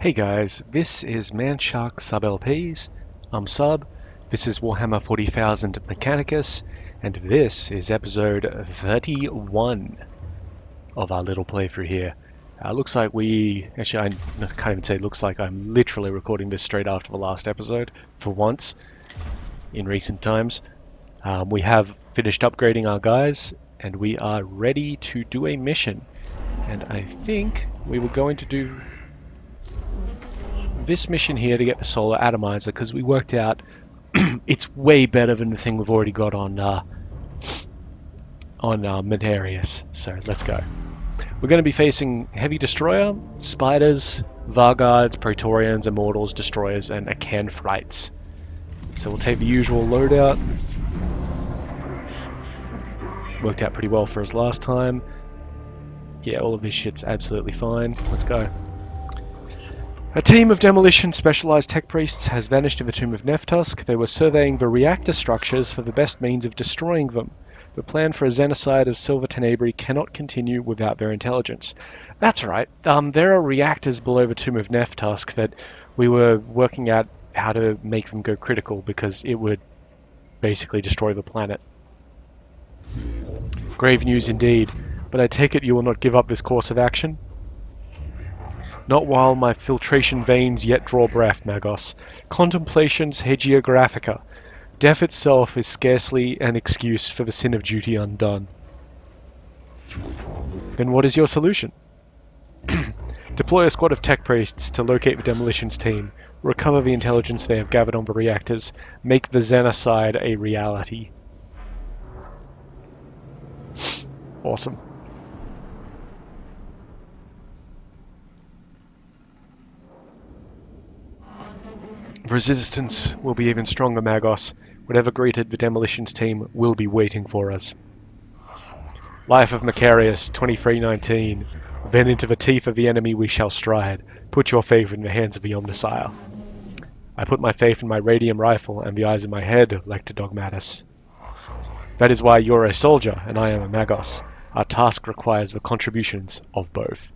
Hey guys, this is Manshark Sub LPs. I'm Sub, this is Warhammer 40,000 Mechanicus, and this is episode 31 of our little playthrough here. Looks like I can't even say looks like, I'm literally recording this straight after the last episode, for once, in recent times. We have finished upgrading our guys, and we are ready to do a mission. And I think we were going to do this mission here to get the solar atomizer, because we worked out it's way better than the thing we've already got on Mechanicus. So let's go. We're going to be facing heavy destroyer, spiders, Varguards, Praetorians, Immortals, destroyers, and Acanthrites. So we'll take the usual loadout. Worked out pretty well for us last time. Yeah, all of this shit's absolutely fine. Let's go. A team of demolition specialized tech priests has vanished in the tomb of Neftusk. They were surveying the reactor structures for the best means of destroying them. The plan for a genocide of Silver Tenebrae cannot continue without their intelligence. That's right. There are reactors below the tomb of Neftusk that we were working out how to make them go critical, because it would basically destroy the planet. Grave news indeed, but I take it you will not give up this course of action? Not while my filtration veins yet draw breath, Magos. Contemplations hagiographica. Death itself is scarcely an excuse for the sin of duty undone. Then what is your solution? Deploy a squad of tech priests to locate the demolitions team, recover the intelligence they have gathered on the reactors, make the genocide a reality. Awesome. Resistance will be even stronger, Magos. Whatever greeted the demolitions team will be waiting for us. Life of Mechanicus, 2319. Then into the teeth of the enemy we shall stride. Put your faith in the hands of the Omniscire. I put my faith in my radium rifle and the eyes in my head, Lector Dogmatus. That is why you're a soldier and I am a Magos. Our task requires the contributions of both.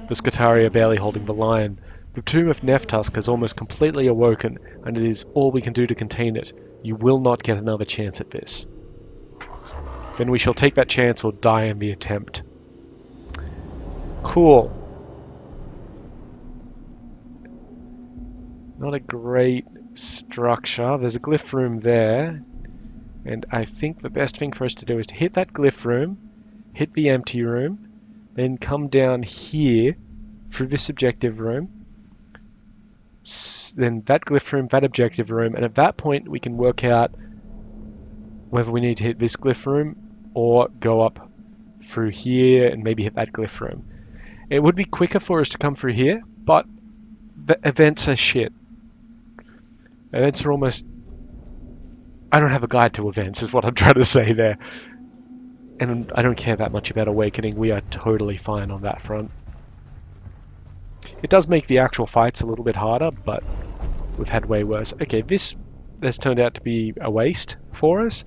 The Scutarii are barely holding the line. The tomb of Neftusk has almost completely awoken, and it is all we can do to contain it. You will not get another chance at this. Then we shall take that chance or die in the attempt. Cool. Not a great structure. There's a glyph room there, and I think the best thing for us to do is to hit that glyph room, hit the empty room, then come down here through this objective room, then that glyph room, that objective room, and at that point we can work out whether we need to hit this glyph room or go up through here and maybe hit that glyph room. It would be quicker for us to come through here, but the events are shit. Events are almost... I don't have a guide to events is what I'm trying to say there. And I don't care that much about Awakening. We are totally fine on that front. It does make the actual fights a little bit harder, but we've had way worse. Okay, this turned out to be a waste for us.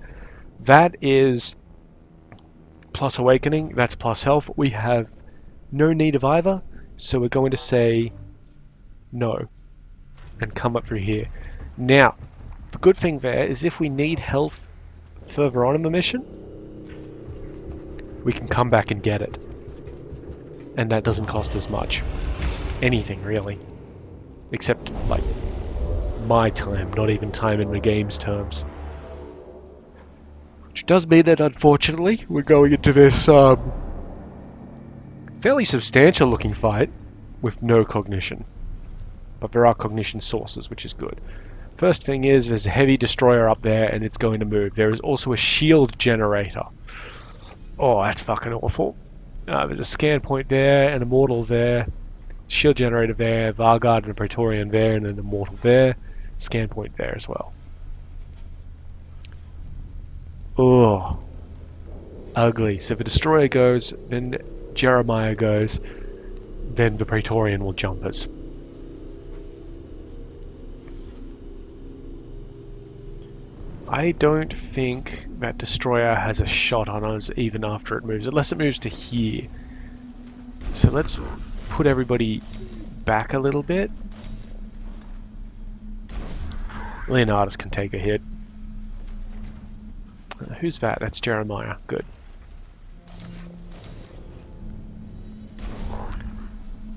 That is plus Awakening, that's plus health. We have no need of either, so we're going to say no and come up through here. Now, the good thing there is if we need health further on in the mission, we can come back and get it. And that doesn't cost us much. Anything, really. Except, like, my time, not even time in the game's terms. Which does mean that, unfortunately, we're going into this, fairly substantial looking fight with no cognition. But there are cognition sources, which is good. First thing is, there's a heavy destroyer up there, and it's going to move. There is also a shield generator. Oh, that's fucking awful. There's a scan point there, an immortal there. Shield generator there, Varguard and a Praetorian there, and an immortal there. Scan point there as well. Oh, ugly. So the destroyer goes, then Jeremiah goes, then the Praetorian will jump us. I don't think that destroyer has a shot on us even after it moves, unless it moves to here. So let's put everybody back a little bit. Leonidas can take a hit. Who's that? That's Jeremiah. Good.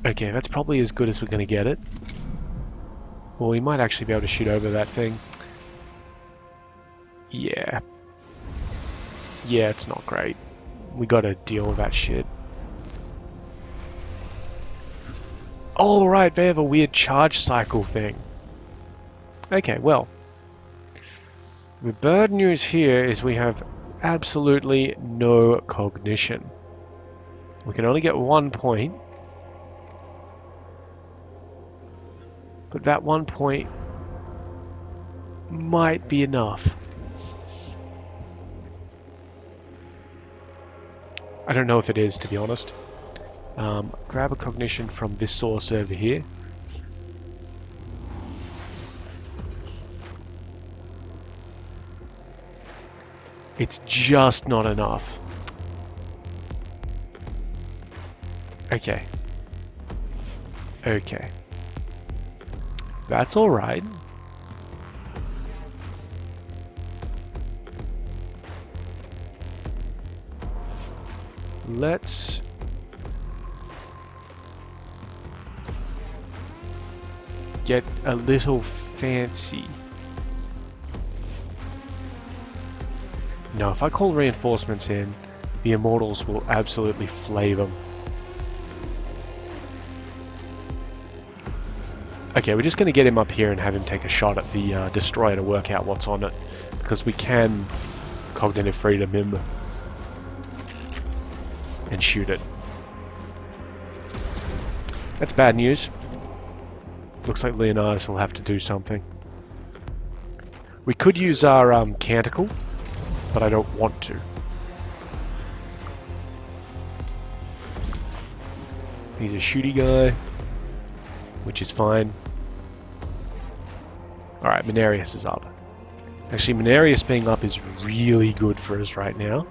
Okay, that's probably as good as we're going to get it. Well, we might actually be able to shoot over that thing. Yeah. Yeah, it's not great. We got to deal with that shit. Oh, right, they have a weird charge cycle thing. Okay, well. The bad news here is we have absolutely no cognition. We can only get 1 point. But that 1 point might be enough. I don't know if it is, to be honest. Grab a cognition from this source over here. It's just not enough. Okay. Okay. That's alright. Let's get a little fancy. Now, if I call reinforcements in, the Immortals will absolutely flay them. Okay, we're just going to get him up here and have him take a shot at the destroyer to work out what's on it, because we can cognitive freedom him and shoot it. That's bad news. Looks like Leonidas will have to do something. We could use our canticle, but I don't want to. He's a shooty guy, which is fine. Alright, Mechanicus is up. Actually, Mechanicus being up is really good for us right now.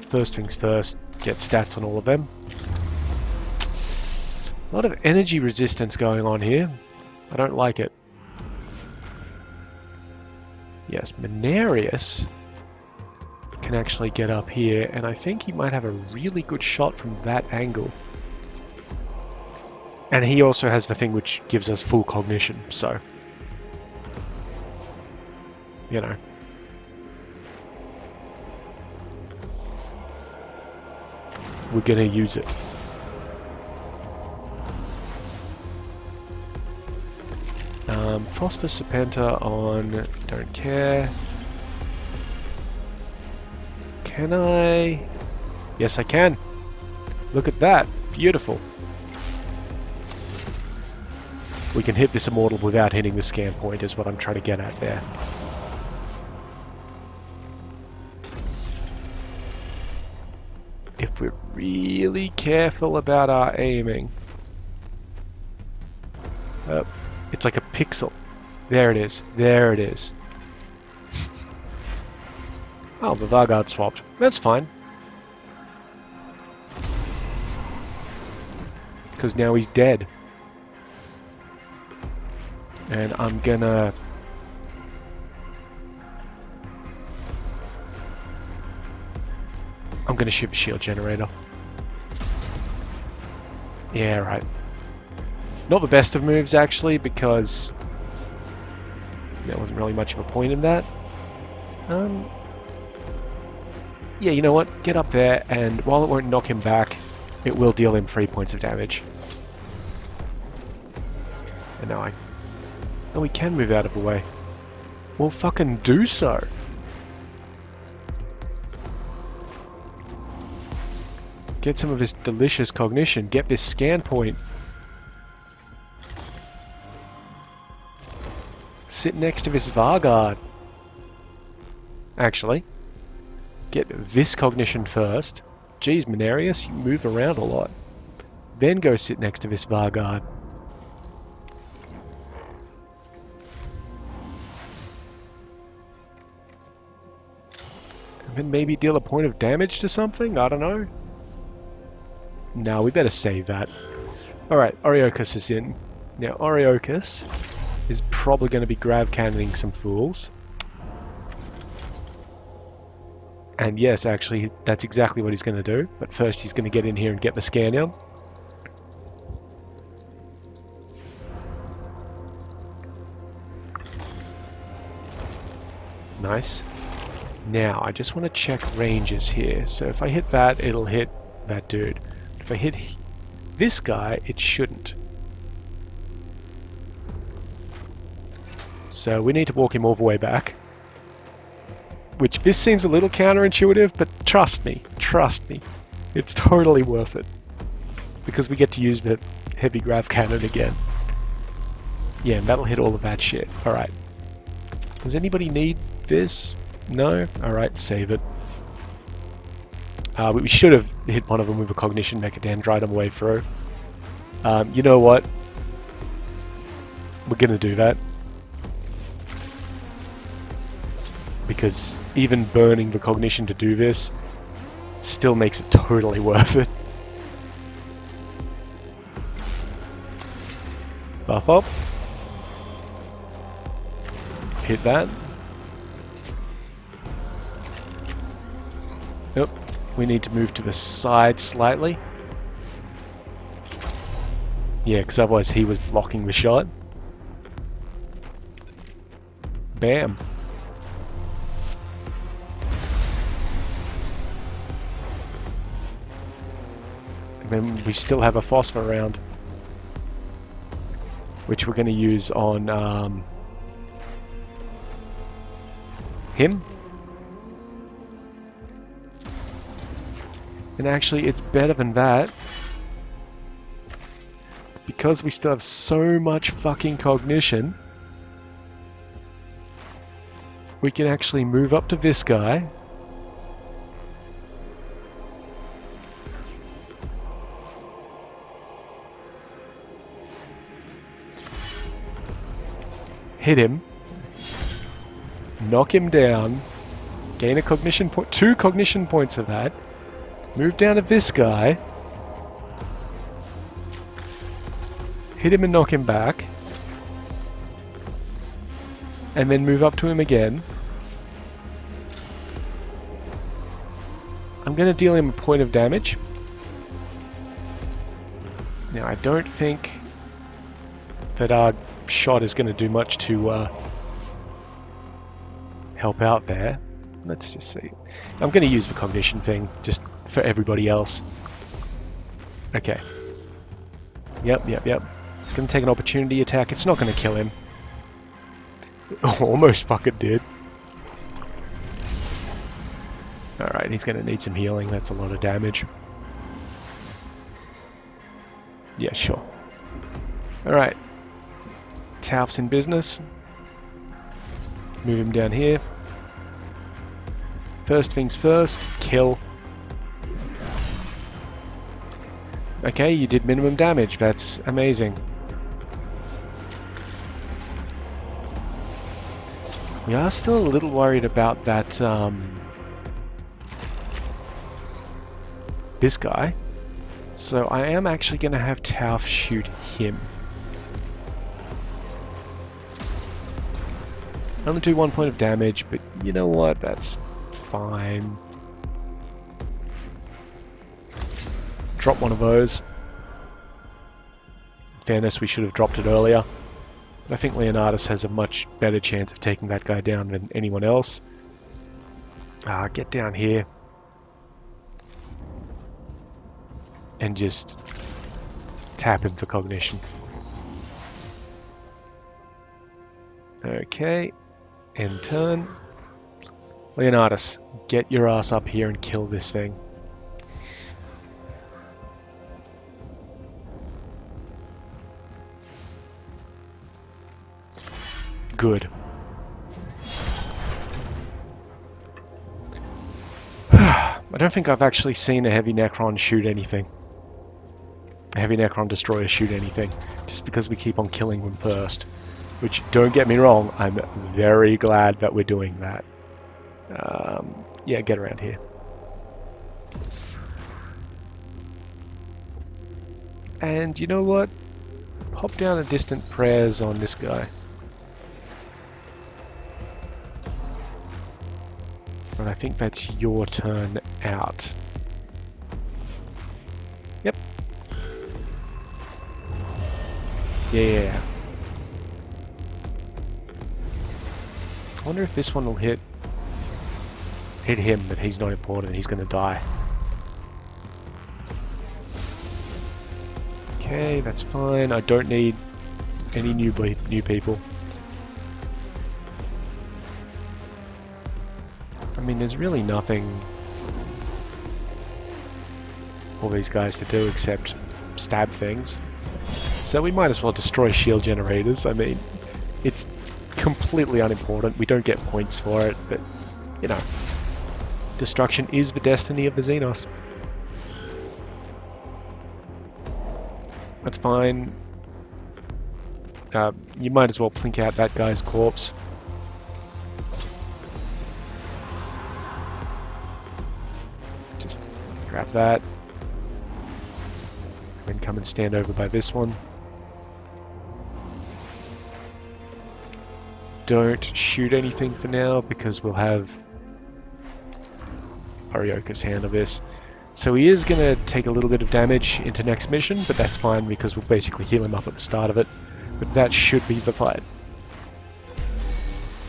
First things first, get stats on all of them. A lot of energy resistance going on here. I don't like it. Yes, Mechanicus can actually get up here, and I think he might have a really good shot from that angle. And he also has the thing which gives us full cognition, so... you know. We're gonna use it. Phosphor Serpenta on... don't care. Can I? Yes, I can. Look at that. Beautiful. We can hit this Immortal without hitting the scan point, is what I'm trying to get at there. If we're really careful about our aiming... it's like a pixel. There it is. There it is. Oh, the Vanguard swapped. That's fine. Because now he's dead. And I'm gonna... ship a shield generator. Yeah, right. Not the best of moves, actually, because there wasn't really much of a point in that. Yeah, you know what? Get up there, and while it won't knock him back, it will deal him 3 points of damage. And now and we can move out of the way. Well, fucking do so. Get some of his delicious cognition. Get this scan point. Sit next to this Vanguard. Actually, get this cognition first. Geez, Mechanicus, you move around a lot. Then go sit next to this Vanguard. And then maybe deal a point of damage to something? I don't know. No, we better save that. Alright, Oriokus is in. Now, Oriokus is probably going to be grav cannoning some fools. And yes, actually, that's exactly what he's going to do. But first he's going to get in here and get the scan down. Nice. Now, I just want to check ranges here. So if I hit that, it'll hit that dude. If I hit this guy, it shouldn't. So we need to walk him all the way back. Which, this seems a little counterintuitive, but trust me, it's totally worth it. Because we get to use the heavy grav cannon again. Yeah, and that'll hit all of that shit. Alright. Does anybody need this? No? Alright, save it. We should have hit one of them with a cognition mecha and dried them away through. You know what? We're gonna do that. Because even burning the cognition to do this still makes it totally worth it. Buff up. Hit that. Nope. We need to move to the side slightly. Yeah, because otherwise he was blocking the shot. Bam. And then we still have a phosphor round, which we're going to use on him. And actually, it's better than that, because we still have so much fucking cognition. We can actually move up to this guy. Hit him. Knock him down. Gain a cognition point, 2 cognition points of that. Move down to this guy. Hit him and knock him back. And then move up to him again. I'm going to deal him a point of damage. Now, I don't think that our shot is going to do much to help out there. Let's just see. I'm going to use the cognition thing just for everybody else. Okay. Yep. It's going to take an opportunity attack. It's not going to kill him. Almost fucking did. Alright, he's going to need some healing. That's a lot of damage. Yeah, sure. Alright. Tauf's in business. Move him down here. First things first, kill. Okay, you did minimum damage. That's amazing. We are still a little worried about that, this guy. So I am actually going to have Tauf shoot him. Only do 1 point of damage, but you know what? That's fine. Drop one of those. In fairness, we should have dropped it earlier. But I think Leonardus has a much better chance of taking that guy down than anyone else. Get down here. And just tap him for cognition. Okay. End turn. Leonardus, get your ass up here and kill this thing. Good. I don't think I've actually seen a heavy Necron shoot anything. A heavy Necron destroyer shoot anything. Just because we keep on killing them first. Which, don't get me wrong, I'm very glad that we're doing that. Yeah, get around here. And you know what? Pop down a distant prayers on this guy. But I think that's your turn out. Yep. Yeah. I wonder if this one will hit him, but he's not important. He's going to die. Okay, that's fine. I don't need any new people. I mean, there's really nothing for these guys to do except stab things. So we might as well destroy shield generators. I mean, it's completely unimportant. We don't get points for it, but, you know, destruction is the destiny of the Xenos. That's fine. You might as well plink out that guy's corpse. Just grab that. And come and stand over by this one. Don't shoot anything for now because we'll have Arioka's handle this. So he is going to take a little bit of damage into next mission, but that's fine because we'll basically heal him up at the start of it. But that should be the fight.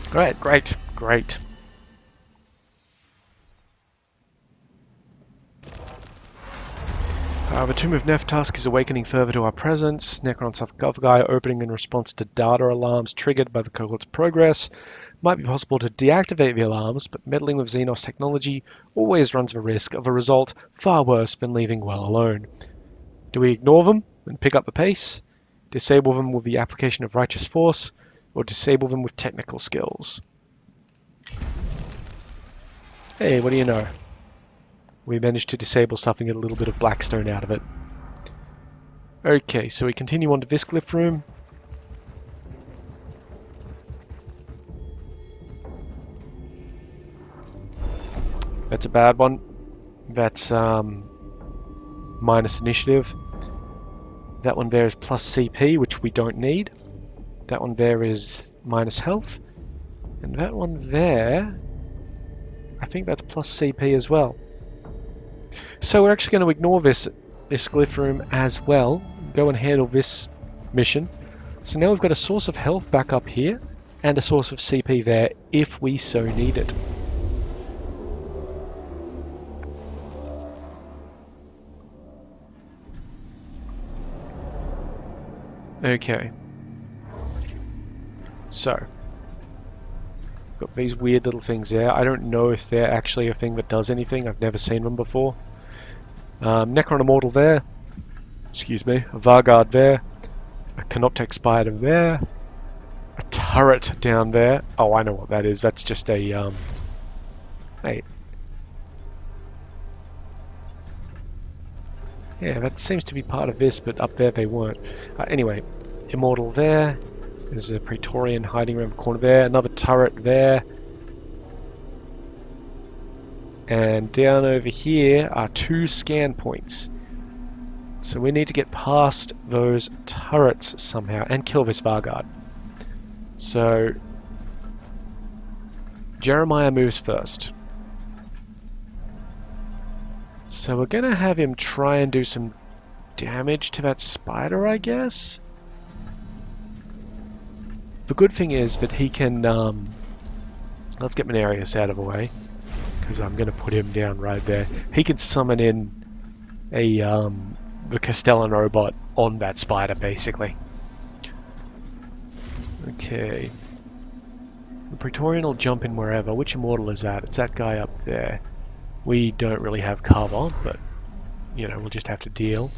Alright, great. The Tomb of Nephtusk is awakening further to our presence. Necron's sarcophagi opening in response to data alarms triggered by the cohort's progress. Might be possible to deactivate the alarms, but meddling with Xenos technology always runs the risk of a result far worse than leaving well alone. Do we ignore them and pick up the pace? Disable them with the application of righteous force, or disable them with technical skills? Hey, what do you know? We managed to disable something and get a little bit of Blackstone out of it. Okay, so we continue on to this glyph room. That's a bad one. That's minus initiative. That one there is plus CP, which we don't need. That one there is minus health. And that one there, I think that's plus CP as well. So we're actually going to ignore this glyph room as well. Go and handle this mission. So now we've got a source of health back up here, and a source of CP there if we so need it. Okay. So, got these weird little things there. I don't know if they're actually a thing that does anything. I've never seen them before. Necron Immortal there. Excuse me. A Vargard there. A Canoptech Spider there. A turret down there. Oh, I know what that is. That's just a, Hey. Yeah, that seems to be part of this, but up there they weren't. Anyway, Immortal there. There's a Praetorian hiding around the corner there. Another turret there. And down over here are 2 scan points. So we need to get past those turrets somehow and kill this Vargard. So Jeremiah moves first. So we're going to have him try and do some damage to that spider, I guess. The good thing is that he can... let's get Mechanicus out of the way, because I'm going to put him down right there. He can summon in a the Castellan robot on that spider, basically. Okay. The Praetorian will jump in wherever. Which Immortal is that? It's that guy up there. We don't really have cover, but, you know, we'll just have to deal.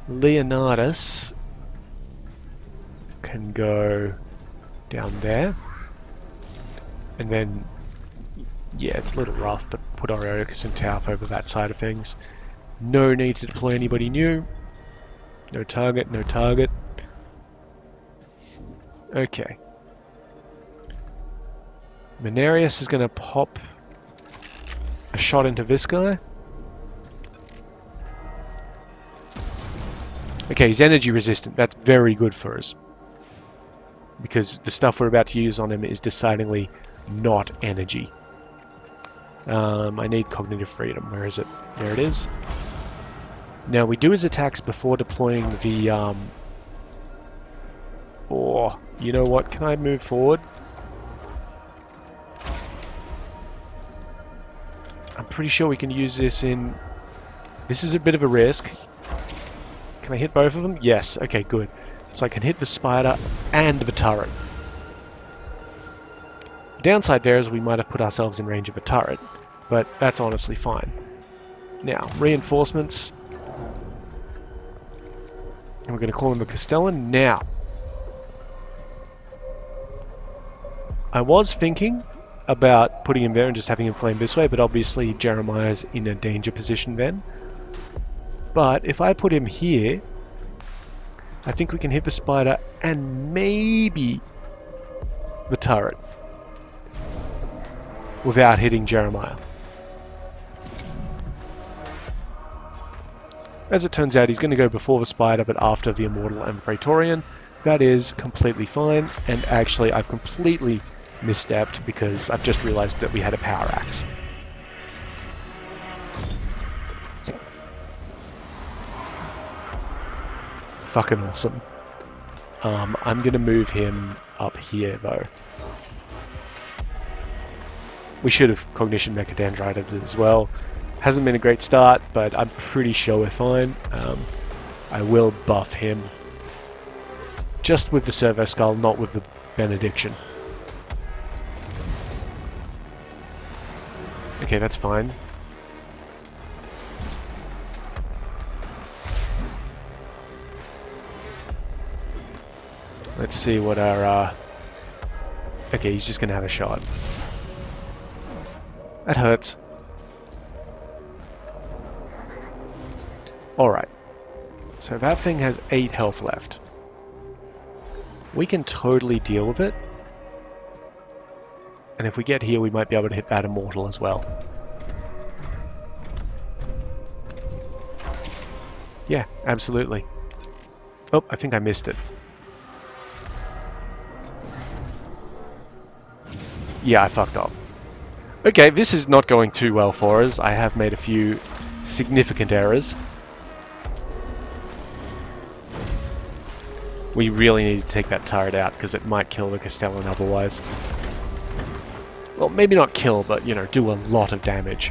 Leonardus can go down there. And then, yeah, it's a little rough, but put Ariokas and Tauf over that side of things. No need to deploy anybody new. No target, no target. Okay. Mechanicus is going to pop a shot into this guy. Okay, he's energy resistant. That's very good for us. Because the stuff we're about to use on him is decidedly not energy. I need cognitive freedom. Where is it? There it is. Now we do his attacks before deploying the... Oh, you know what? Can I move forward? I'm pretty sure we can use this in... This is a bit of a risk. Can I hit both of them? Yes. Okay, good. So I can hit the spider and the turret. The downside there is we might have put ourselves in range of a turret, but that's honestly fine. Now, reinforcements. And we're going to call him a Castellan. Now, I was thinking about putting him there and just having him flame this way, but obviously Jeremiah's in a danger position then. But if I put him here, I think we can hit the spider and maybe the turret without hitting Jeremiah. As it turns out, he's going to go before the spider but after the Immortal and Praetorian. That is completely fine, and actually I've completely misstepped because I've just realized that we had a power axe. Fucking awesome. I'm gonna move him up here though. We should have cognition mechadendrited as well. Hasn't been a great start, but I'm pretty sure we're fine. I will buff him. Just with the Servo Skull, not with the Benediction. Okay, that's fine. Let's see what our... Okay, he's just gonna have a shot. That hurts. Alright. So that thing has 8 health left. We can totally deal with it. And if we get here, we might be able to hit that Immortal as well. Yeah, absolutely. Oh, I think I missed it. Yeah, I fucked up. Okay, this is not going too well for us. I have made a few significant errors. We really need to take that turret out because it might kill the Castellan otherwise. Well, maybe not kill, but, you know, do a lot of damage.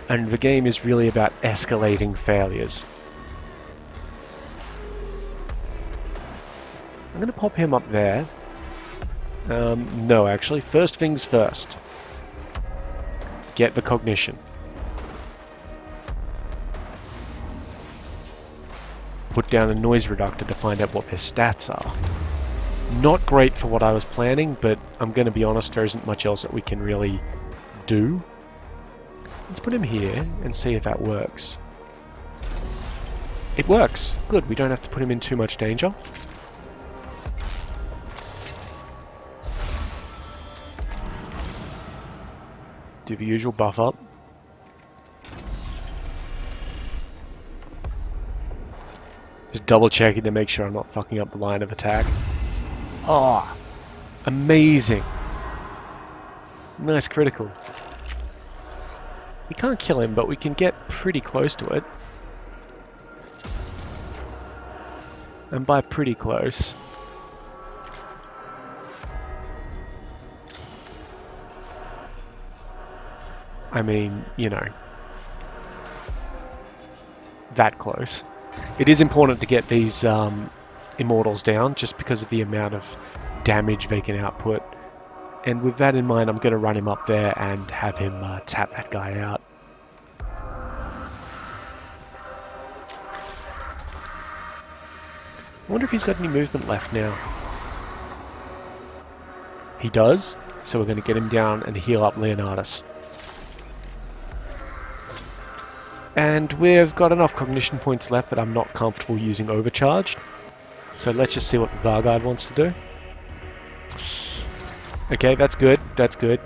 And the game is really about escalating failures. I'm going to pop him up there. No, actually. First things first. Get the cognition. Put down a noise reductor to find out what their stats are. Not great for what I was planning, but I'm going to be honest, there isn't much else that we can really do. Let's put him here and see if that works. It works. Good, we don't have to put him in too much danger. Do the usual buff up. Just double checking to make sure I'm not fucking up the line of attack. Oh, amazing. Nice critical. We can't kill him, but we can get pretty close to it. And by pretty close, I mean, you know, that close. It is important to get these Immortals down just because of the amount of damage they can output. And with that in mind, I'm going to run him up there and have him tap that guy out. I wonder if he's got any movement left now. He does, so we're going to get him down and heal up Leonardus. And we've got enough cognition points left that I'm not comfortable using overcharged. So let's just see what the Vargard wants to do. Okay, that's good, that's good.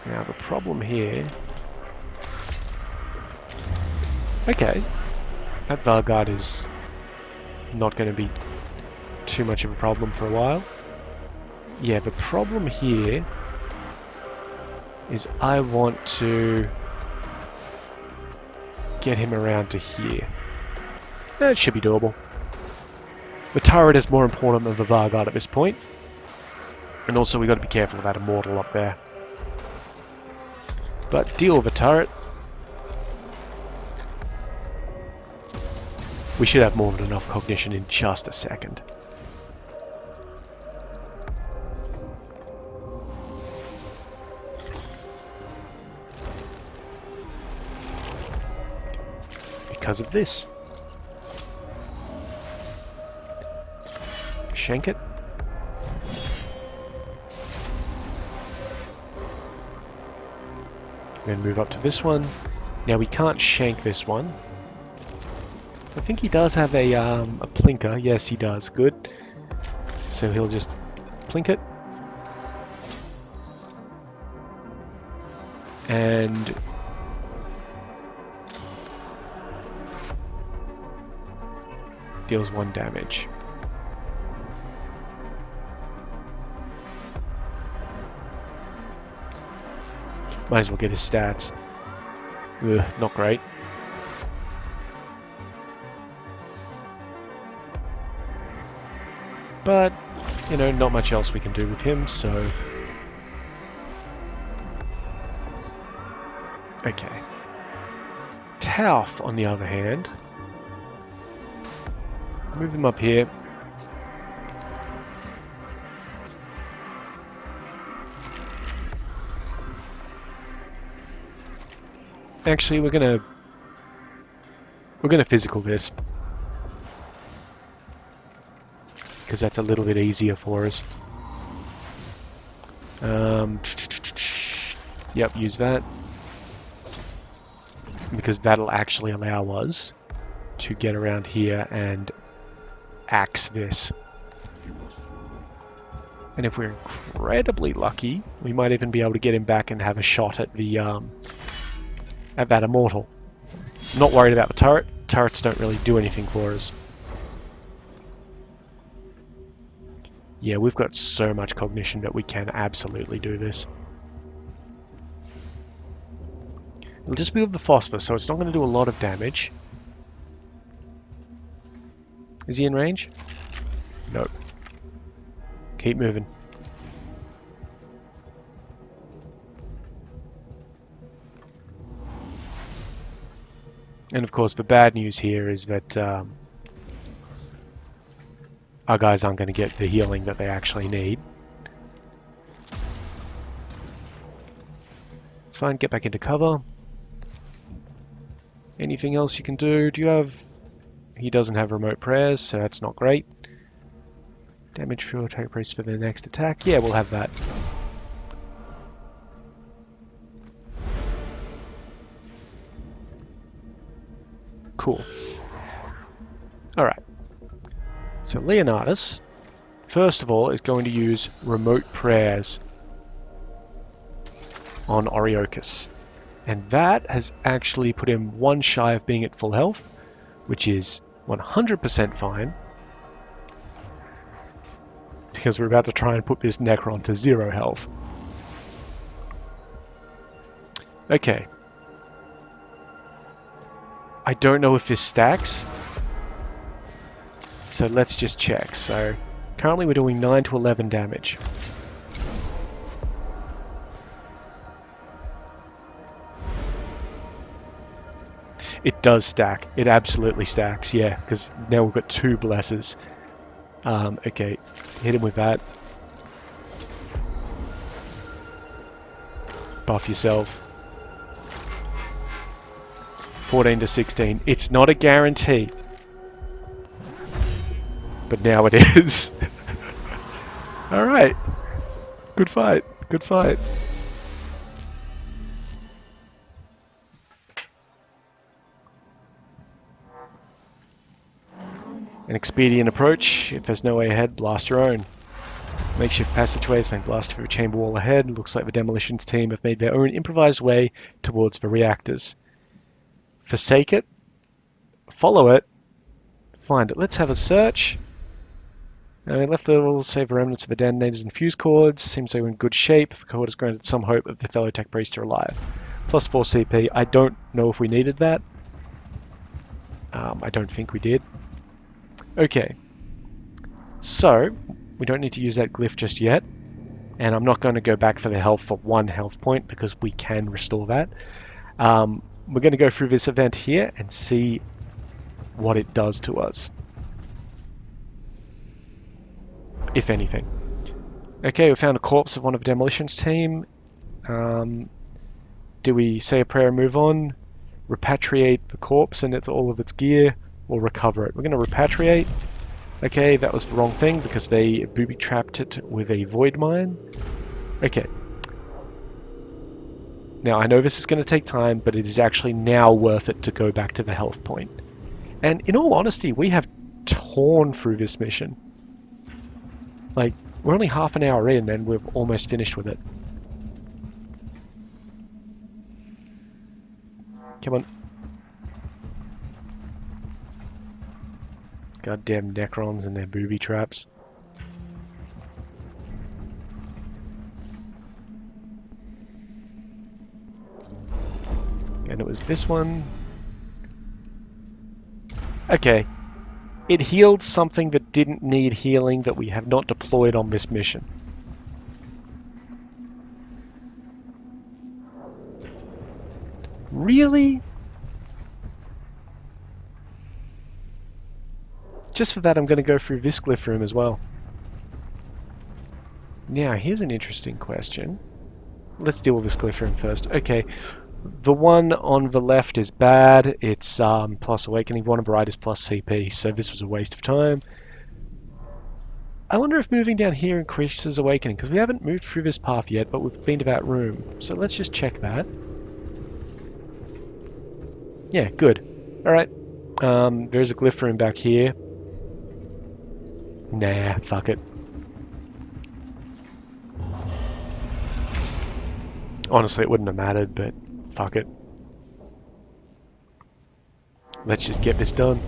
Now the problem here... Okay, that Varguard is not going to be too much of a problem for a while. Yeah, the problem here is I want to get him around to here. That should be doable. The turret is more important than the Varguard at this point. And also we've got to be careful of that Immortal up there. But deal with the turret. We should have more than enough cognition in just a second. Because of this. Shank it. We're going to move up to this one. Now we can't shank this one. I think he does have a plinker. Yes, he does. Good. So he'll just plink it. And deals 1 damage. Might as well get his stats. Ugh, not great. But, you know, not much else we can do with him, so... Okay. Tauth, on the other hand... Move him up here. Actually, we're gonna physical this. Because that's a little bit easier for us. Yep, use that. Because that'll actually allow us to get around here and axe this. And if we're incredibly lucky, we might even be able to get him back and have a shot at the at that Immortal. I'm not worried about the turret. Turrets don't really do anything for us. Yeah, we've got so much cognition that we can absolutely do this. It'll just be with the phosphor, so it's not going to do a lot of damage. Is he in range? Nope. Keep moving. And of course, the bad news here is that our guys aren't going to get the healing that they actually need. It's fine, get back into cover. Anything else you can do? Do you have... He doesn't have remote prayers, so that's not great. Damage fuel attack priest for the next attack. Yeah, we'll have that. Cool. Alright. So Leonidas, first of all, is going to use remote prayers on Oriochus. And that has actually put him 1 shy of being at full health, which is 100% fine. Because we're about to try and put this Necron to 0 health. Okay. I don't know if this stacks. So let's just check. So currently we're doing 9 to 11 damage. It does stack. It absolutely stacks, yeah, because now we've got 2 blesses. Okay, hit him with that. Buff yourself. 14 to 16. It's not a guarantee. But now it is. Alright. Good fight. Good fight. An expedient approach. If there's no way ahead, blast your own. Makeshift passageways being blasted through a chamber wall ahead. Looks like the demolitions team have made their own improvised way towards the reactors. Forsake it. follow it, find it. Let's have a search. We left the little save remnants of the detonators and fuse cords. Seems they were in good shape. The cord has granted some hope that the fellow tech priests are alive. Plus 4 CP. I don't know if we needed that. I don't think we did. Okay. So, we don't need to use that glyph just yet. And I'm not going to go back for the health for 1 health point because we can restore that. We're going to go through this event here and see what it does to us. If anything. Okay, we found a corpse of one of the demolitions team. Do we say a prayer and move on? Repatriate the corpse and all of its gear, or recover it? We're going to repatriate. Okay, that was the wrong thing because they booby-trapped it with a void mine. Okay. Now, I know this is going to take time, but it is actually now worth it to go back to the health point. And in all honesty, we have torn through this mission. Like, we're only half an hour in and we've almost finished with it. Come on. Goddamn Necrons and their booby traps. And it was this one. Okay. It healed something that didn't need healing that we have not deployed on this mission. Really? Just for that, I'm going to go through this glyph room as well. Now, here's an interesting question. Let's deal with this glyph room first. Okay, the one on the left is bad. It's plus awakening. The one on the right is plus CP, so this was a waste of time. I wonder if moving down here increases awakening, because we haven't moved through this path yet, but we've been to that room. So let's just check that. Yeah, good. Alright. There's a glyph room back here. Nah, fuck it. Honestly, it wouldn't have mattered, but fuck it. Let's just get this done.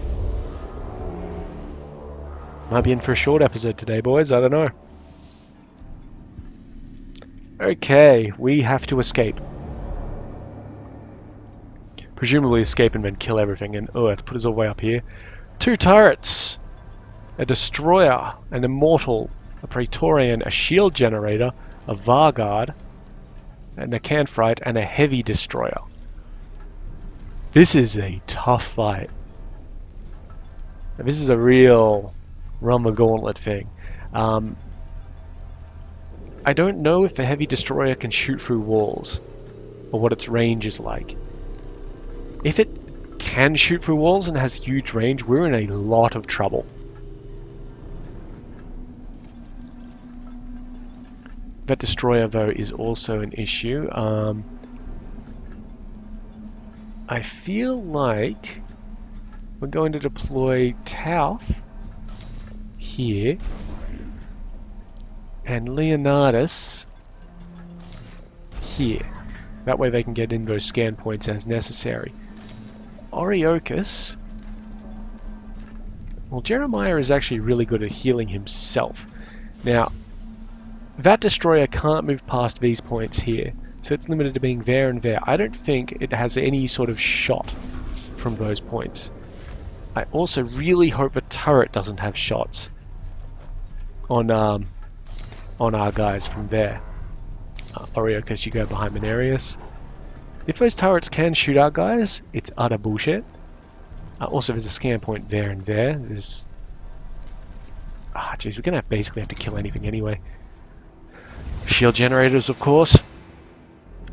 Might be in for a short episode today, boys. I don't know. Okay, we have to escape. Presumably escape and then kill everything. And oh, let's put us all the way up here. 2 turrets! A destroyer, an immortal, a praetorian, a shield generator, a varguard, and a canfrite, and a heavy destroyer. This is a tough fight. This is a real run the gauntlet thing. I don't know if the heavy destroyer can shoot through walls, or what its range is like. If it can shoot through walls and has huge range, we're in a lot of trouble. That destroyer, though, is also an issue. I feel like we're going to deploy Tauth here and Leonardus here. That way they can get in those scan points as necessary. Oriochus. Well, Jeremiah is actually really good at healing himself. Now, that destroyer can't move past these points here, so it's limited to being there and there. I don't think it has any sort of shot from those points. I also really hope the turret doesn't have shots on our guys from there. Oriochus, you go behind Menarius. If those turrets can shoot our guys, it's utter bullshit. Also, there's a scan point there and there. There's... Ah, jeez, we're gonna basically have to kill anything anyway. Shield generators, of course.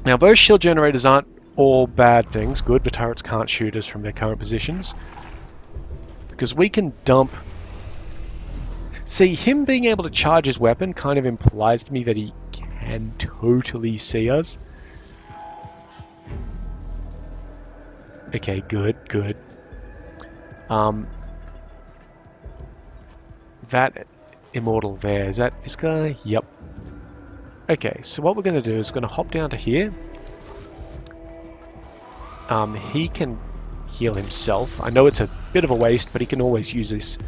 Now, those shield generators aren't all bad things. Good, the turrets can't shoot us from their current positions. Because we can dump... See, him being able to charge his weapon kind of implies to me that he can totally see us. Okay, good, good. That immortal there, is that this guy? Yep. Okay, so what we're going to do is we're going to hop down to here. He can heal himself. I know it's a bit of a waste, but he can always use this.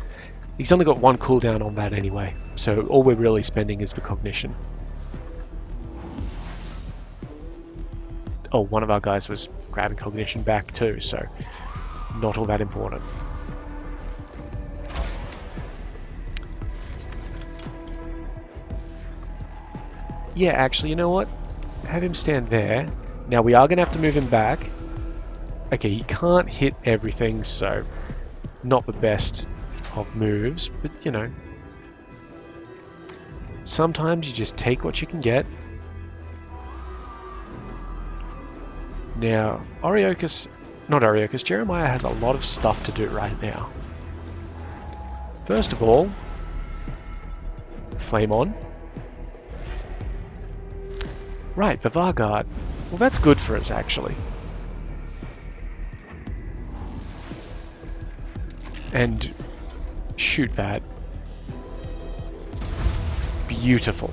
He's only got one cooldown on that anyway, so all we're really spending is for cognition. Oh, one of our guys was grabbing cognition back too, so not all that important. Yeah, actually, you know what? Have him stand there. Now, we are going to have to move him back. Okay, he can't hit everything, so not the best of moves, but, you know. Sometimes you just take what you can get. Now, Jeremiah has a lot of stuff to do right now. First of all, flame on. Right, the Vargard. Well, that's good for us, actually. And shoot that. Beautiful.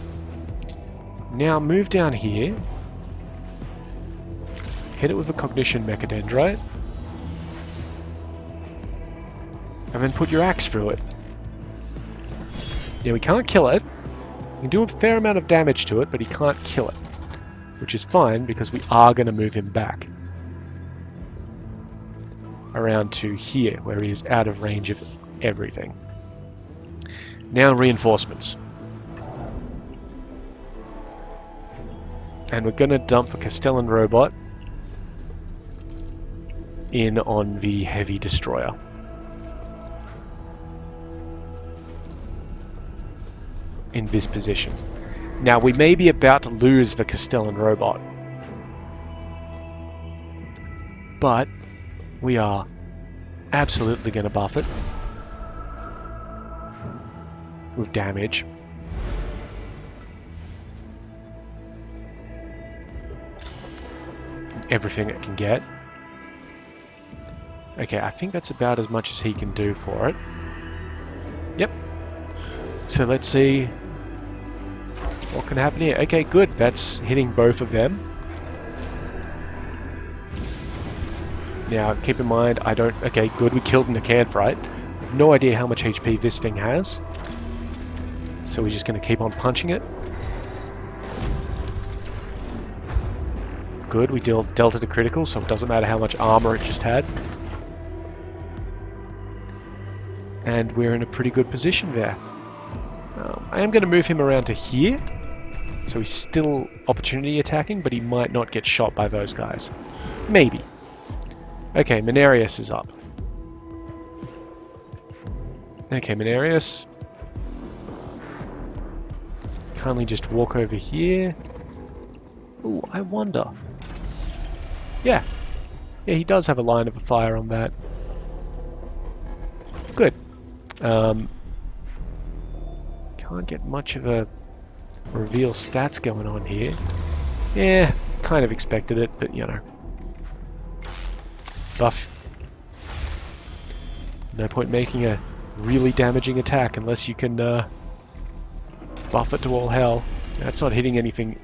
Now move down here. Hit it with a cognition mechadendrite. And then put your axe through it. Yeah, we can't kill it. We can do a fair amount of damage to it, but he can't kill it. Which is fine, because we are going to move him back. Around to here, where he is out of range of everything. Now reinforcements. And we're going to dump a Castellan robot in on the heavy destroyer. In this position. Now, we may be about to lose the Castellan robot, but we are absolutely going to buff it with damage. Everything it can get. Okay, I think that's about as much as he can do for it. Yep. So let's see what can happen here. Okay, good. That's hitting both of them. Now, keep in mind, I don't... Okay, good. We killed an Acanthrite. No idea how much HP this thing has. So we're just going to keep on punching it. Good. We dealt it a critical, so it doesn't matter how much armor it just had. And we're in a pretty good position there. I am going to move him around to here. So he's still opportunity attacking, but he might not get shot by those guys. Maybe. Okay, Mechanicus is up. Okay, Mechanicus. Kindly just walk over here. Ooh, I wonder. Yeah. Yeah, he does have a line of fire on that. Good. Can't get much of a reveal stats going on here. Yeah, kind of expected it, but you know. Buff. No point making a really damaging attack unless you can buff it to all hell. That's not hitting anything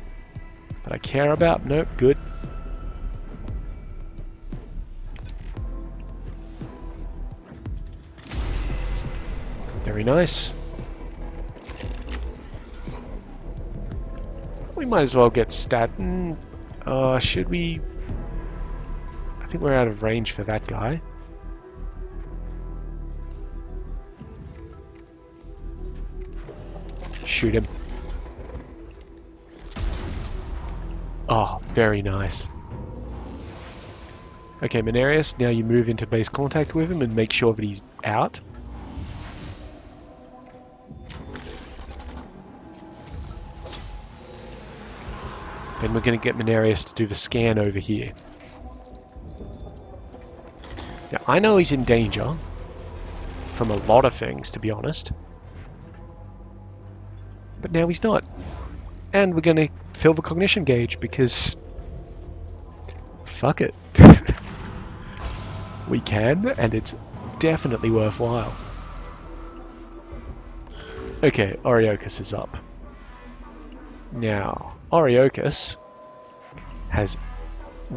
that I care about. Nope, good. Very nice. We might as well get stat. Should we? I think we're out of range for that guy. Shoot him. Oh, very nice. Okay, Mechanicus, now you move into base contact with him and make sure that he's out. Then we're going to get Mechanicus to do the scan over here. Now, I know he's in danger from a lot of things, to be honest. But now he's not. And we're going to fill the cognition gauge because... fuck it. We can, and it's definitely worthwhile. Okay, Oriokus is up. Now, Oriokus has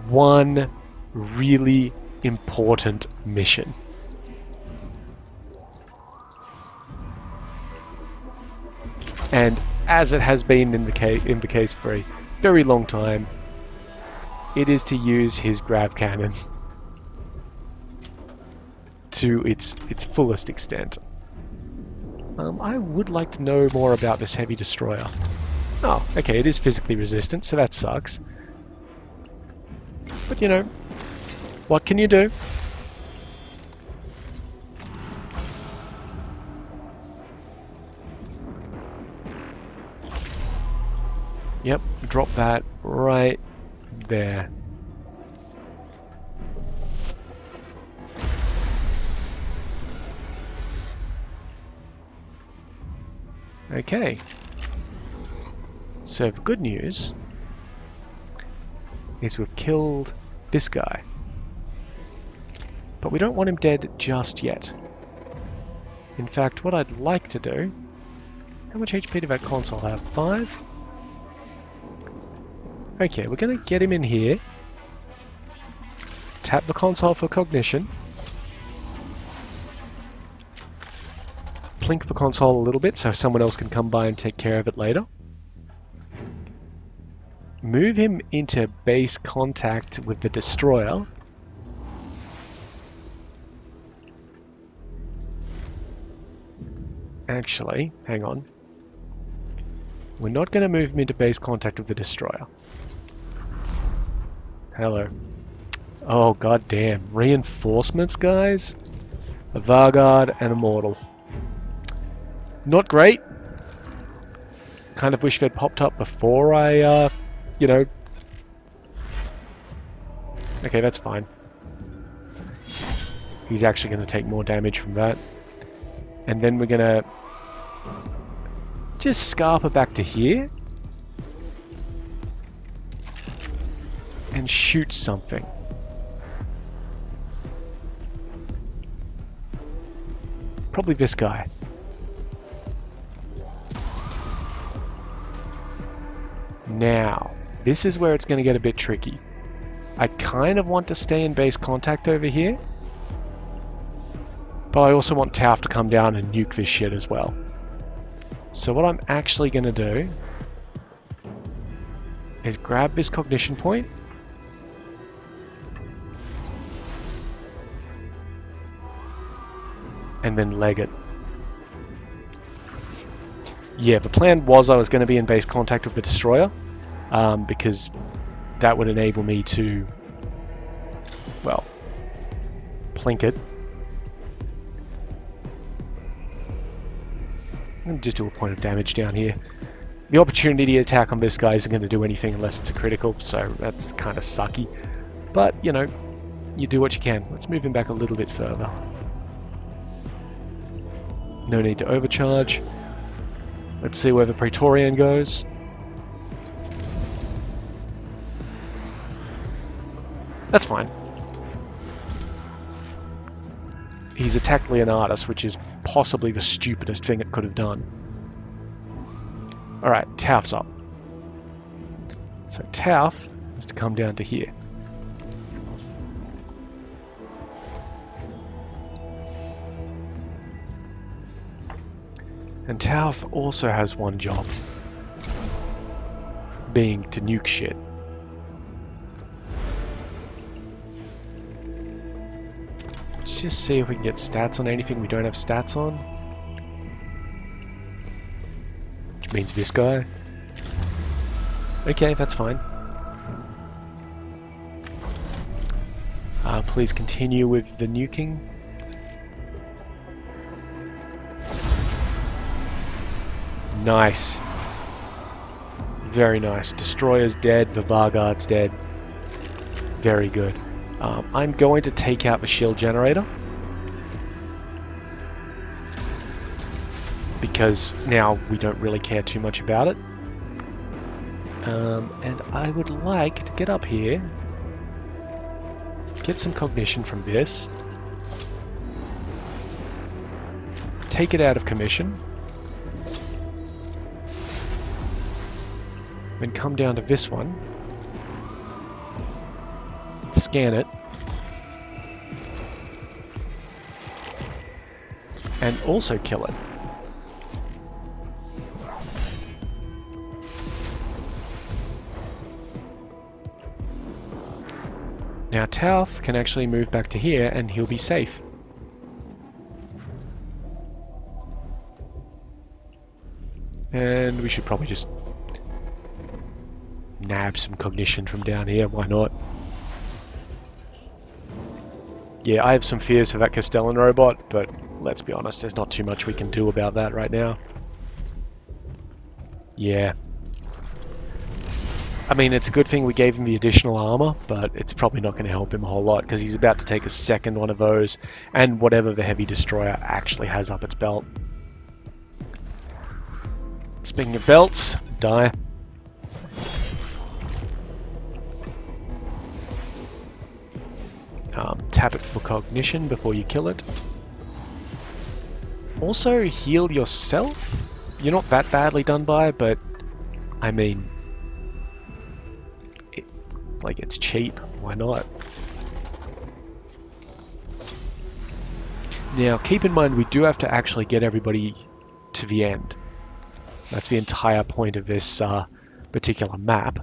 one really important mission. And as it has been in the case for a very long time, it is to use his grav cannon to its fullest extent. I would like to know more about this heavy destroyer. Oh, okay, it is physically resistant, so that sucks. But you know, what can you do? Yep, drop that right there. Okay. So the good news is we've killed this guy. But we don't want him dead just yet. In fact, what I'd like to do... How much HP did that console have? 5? Okay, we're going to get him in here. Tap the console for cognition. Plink the console a little bit so someone else can come by and take care of it later. Move him into base contact with the destroyer. Actually, hang on. We're not going to move him into base contact with the destroyer. Hello. Oh, goddamn. Reinforcements, guys? A Varguard and a Mortal. Not great. Kind of wish they'd popped up before I, you know... Okay, that's fine. He's actually going to take more damage from that. And then we're going to just scarper back to here. And shoot something. Probably this guy. Now, this is where it's going to get a bit tricky. I kind of want to stay in base contact over here. But I also want Tauf to come down and nuke this shit as well. So what I'm actually going to do is grab this cognition point. And then leg it. Yeah, the plan was I was going to be in base contact with the destroyer, because that would enable me to, well, plink it. I'm going to just do a point of damage down here. The opportunity attack on this guy isn't going to do anything unless it's a critical, so that's kind of sucky. But, you know, you do what you can. Let's move him back a little bit further. No need to overcharge. Let's see where the Praetorian goes. That's fine. He's attacked Leonardus, which is possibly the stupidest thing it could have done. Alright, Tauf's up. So Tauf is to come down to here. And Tauf also has one job. Being to nuke shit. Let's just see if we can get stats on anything we don't have stats on. Which means this guy. Okay, that's fine. Please continue with the nuking. Nice. Very nice. Destroyer's dead, the Varguard's dead. Very good. I'm going to take out the shield generator. Because now we don't really care too much about it. And I would like to get up here. Get some cognition from this. Take it out of commission. Then come down to this one. Scan it. and also kill it. Now Tauth can actually move back to here and he'll be safe. And we should probably just nab some cognition from down here, why not? Yeah, I have some fears for that Castellan robot, but let's be honest, there's not too much we can do about that right now. Yeah. I mean, it's a good thing we gave him the additional armor, but it's probably not going to help him a whole lot, because he's about to take a second one of those, and whatever the heavy destroyer actually has up its belt. Speaking of belts, die. Tap it for cognition before you kill it. Also, heal yourself. You're not that badly done by, but I mean, it's cheap. Why not? Now, keep in mind, we do have to actually get everybody to the end. That's the entire point of this particular map.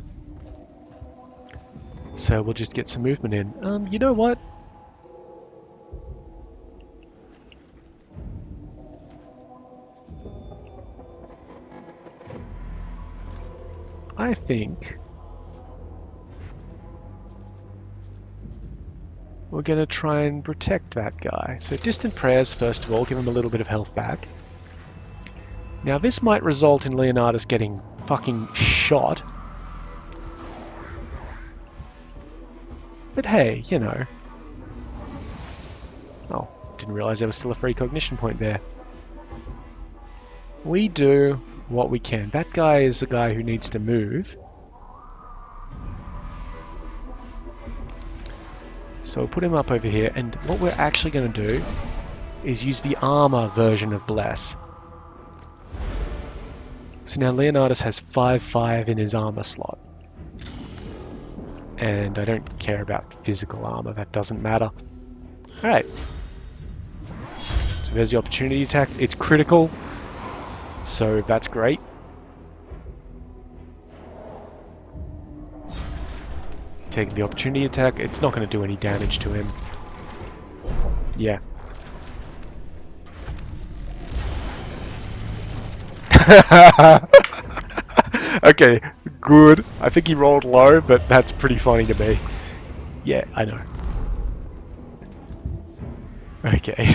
So we'll just get some movement in. You know what? I think we're going to try and protect that guy. So distant prayers, first of all, give him a little bit of health back. Now this might result in Leonidas getting fucking shot. But hey, you know. Oh, didn't realize there was still a free cognition point there. We do what we can. That guy is the guy who needs to move. So we'll put him up over here, and what we're actually going to do is use the armor version of Bless. So now Leonidas has 5/5 in his armor slot. And I don't care about physical armor, that doesn't matter. Alright. So there's the opportunity attack. It's critical, so that's great. He's taking the opportunity attack. It's not going to do any damage to him. Yeah. Okay, good. I think he rolled low, but that's pretty funny to me. Yeah, I know. Okay.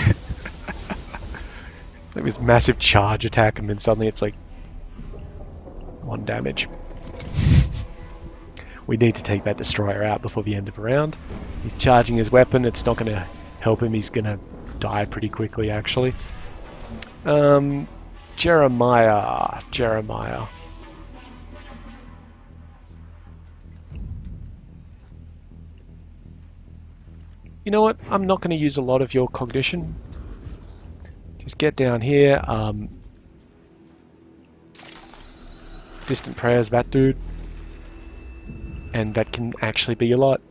Like this massive charge attack, and then suddenly it's like 1 damage. We need to take that destroyer out before the end of the round. He's charging his weapon. It's not going to help him. He's going to die pretty quickly, actually. Jeremiah. You know what? I'm not going to use a lot of your cognition. Just get down here. Distant prayers, that dude. And that can actually be a lot.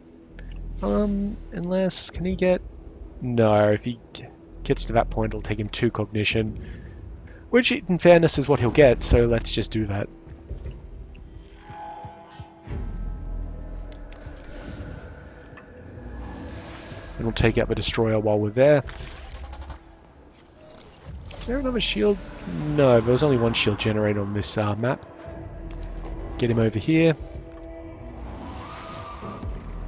Unless, can he get... No, if he gets to that point, it'll take him 2 cognition. Which, in fairness, is what he'll get, so let's just do that. And we'll take out the destroyer while we're there. Is there another shield? No, there was only 1 shield generated on this map. Get him over here.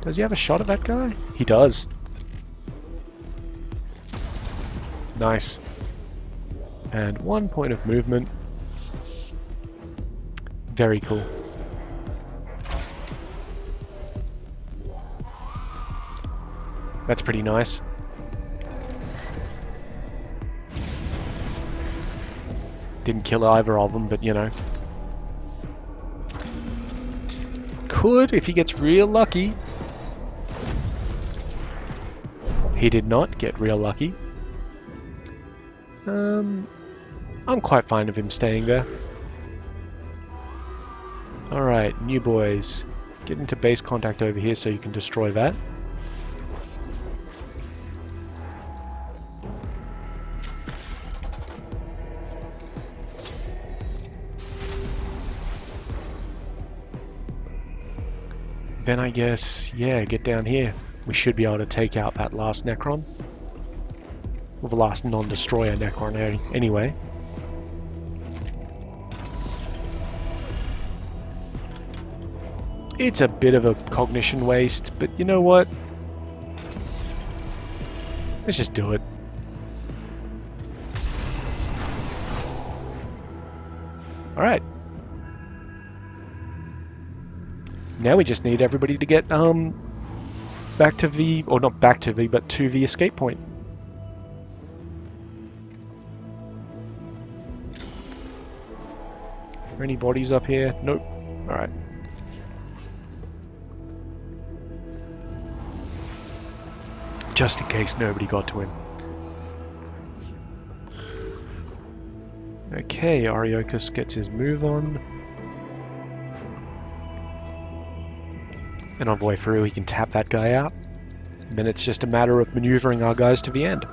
Does he have a shot at that guy? He does. Nice. And 1 point of movement. Very cool. That's pretty nice. Didn't kill either of them, but you know. Could, if he gets real lucky. He did not get real lucky. I'm quite fine with him staying there. Alright, new boys. Get into base contact over here so you can destroy that. then I guess, yeah, get down here. We should be able to take out that last Necron. Well, the last non-destroyer Necron anyway. It's a bit of a cognition waste, but you know what? Let's just do it. Alright. Now we just need everybody to get back to V, or not back to V, but to the escape point. Are there any bodies up here? Nope. Alright. Just in case nobody got to him. Okay, Ariochus gets his move on. And on the way through, he can tap that guy out. And then it's just a matter of maneuvering our guys to the end.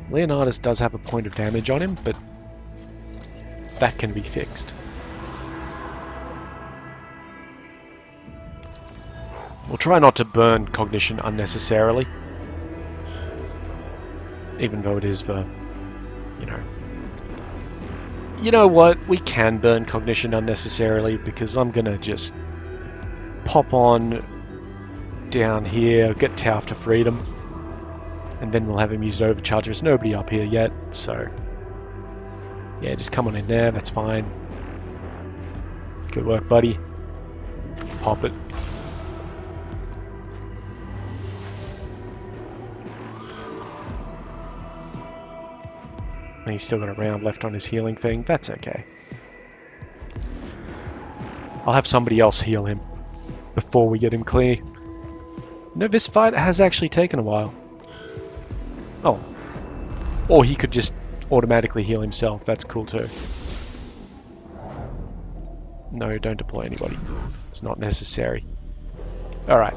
Leonidas does have a point of damage on him, but that can be fixed. We'll try not to burn cognition unnecessarily. Even though it is the, you know... You know what? We can burn cognition unnecessarily because I'm gonna just pop on down here, get Tauf to freedom, and then we'll have him use overcharge. There's nobody up here yet, so yeah, just come on in there, that's fine. Good work, buddy. Pop it. And he's still got a round left on his healing thing. That's okay. I'll have somebody else heal him before we get him clear. No, this fight has actually taken a while. Oh. Or he could just automatically heal himself. That's cool too. No, don't deploy anybody. It's not necessary. Alright.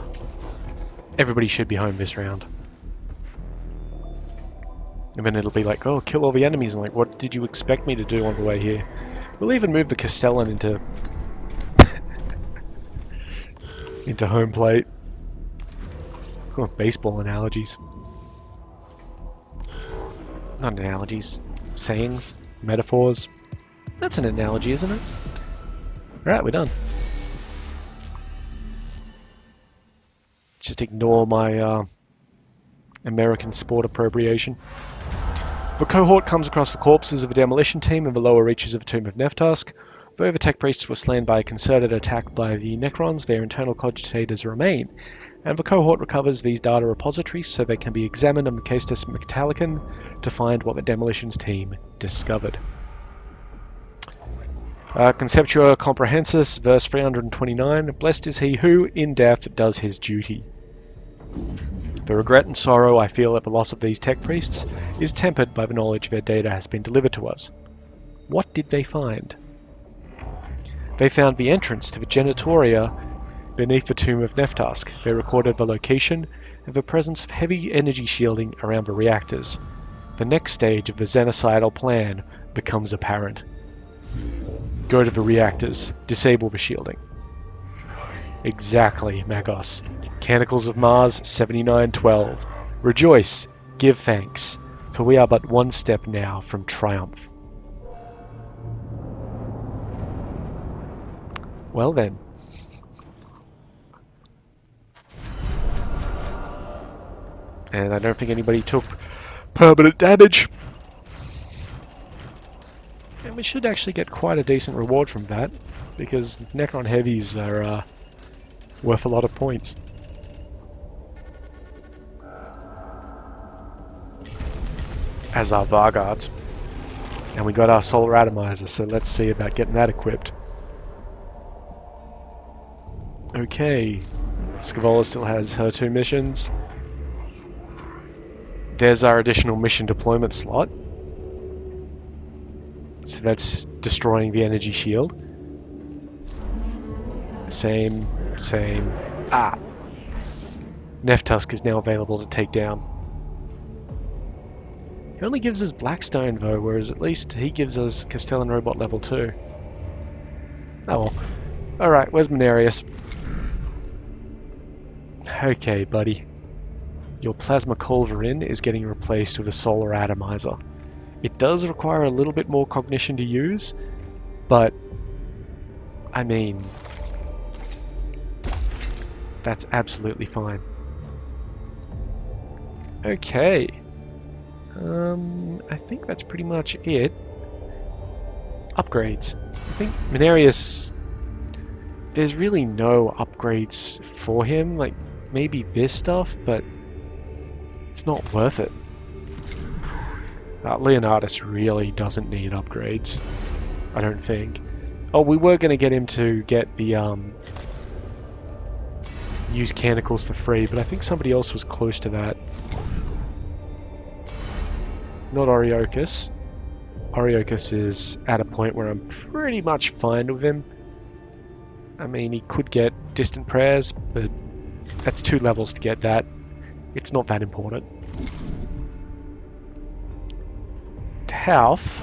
Everybody should be home this round. And then it'll be like, oh, kill all the enemies. And like, what did you expect me to do on the way here? We'll even move the Castellan into into home plate. Cool, baseball analogies. Not analogies. Sayings. Metaphors. That's an analogy, isn't it? Alright, we're done. Just ignore my American sport appropriation. The cohort comes across the corpses of a demolition team in the lower reaches of the tomb of Neftask. Though the tech priests were slain by a concerted attack by the Necrons, their internal cogitators remain, and the cohort recovers these data repositories so they can be examined on the Casedo Mechanicus to find what the demolitions team discovered. Conceptua Comprehensis, verse 329, Blessed is he who, in death, does his duty. The regret and sorrow I feel at the loss of these tech priests is tempered by the knowledge their data has been delivered to us. What did they find? They found the entrance to the genitoria beneath the tomb of Neftask. They recorded the location and the presence of heavy energy shielding around the reactors. The next stage of the xenocidal plan becomes apparent. Go to the reactors. Disable the shielding. Exactly, Magos. Canticles of Mars 7912. Rejoice, give thanks, for we are but one step now from triumph. Well then. And I don't think anybody took permanent damage. And we should actually get quite a decent reward from that, because Necron heavies are worth a lot of points. As our Varguards. And we got our Solar Atomizer, so let's see about getting that equipped. Okay, Scavola still has her 2 missions. There's our additional mission deployment slot. So that's destroying the energy shield. Same. Ah! Neftask is now available to take down. He only gives us Blackstone though, whereas at least he gives us Castellan Robot level 2. Oh well. Alright, where's Mechanicus? Okay, buddy. Your plasma culverin is getting replaced with a solar atomizer. It does require a little bit more cognition to use, but I mean, that's absolutely fine. Okay. I think that's pretty much it. Upgrades. I think Mechanicus, there's really no upgrades for him, like maybe this stuff, but it's not worth it. Leonidas really doesn't need upgrades, I don't think. Oh, we were going to get him to get the use Mechanicus for free, but I think somebody else was close to that. Not Oriocus. Oriocus is at a point where I'm pretty much fine with him. I mean, he could get distant prayers, but that's 2 levels to get that. It's not that important. Tauf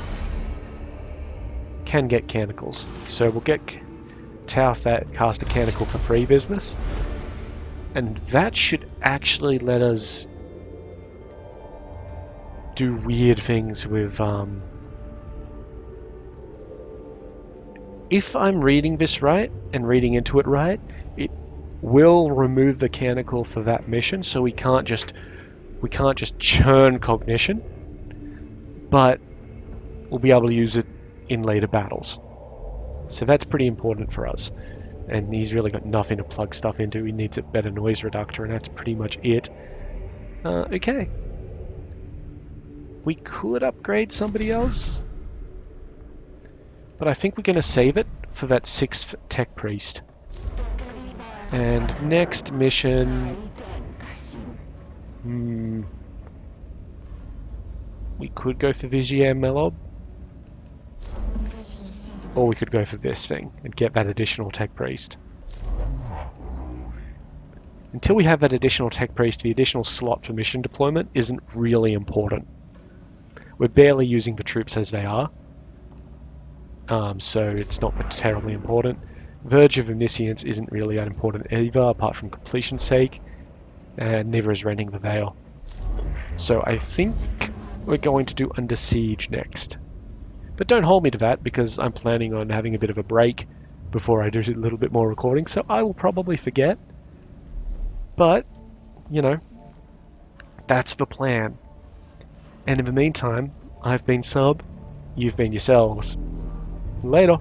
can get Mechanicus, so we'll get Tauf that cast a Mechanical for free business, and that should actually let us do weird things with if I'm reading this right and reading into it right, it will remove the Mechanical for that mission, so we can't just churn cognition, but we'll be able to use it in later battles. So that's pretty important for us. And he's really got nothing to plug stuff into. He needs a better noise reductor, and that's pretty much it. Okay. We could upgrade somebody else, but I think we're going to save it for that 6th Tech Priest. And next mission... we could go for Vigier Melob. Or we could go for this thing and get that additional Tech Priest. Until we have that additional Tech Priest, the additional slot for mission deployment isn't really important. We're barely using the troops as they are, so it's not terribly important. Verge of Omniscience isn't really that important either, apart from completion's sake, and neither is Rending the Veil. So I think we're going to do Under Siege next. But don't hold me to that, because I'm planning on having a bit of a break before I do a little bit more recording, so I will probably forget. But, you know, that's the plan. And in the meantime, I've been Sub, you've been yourselves. Later.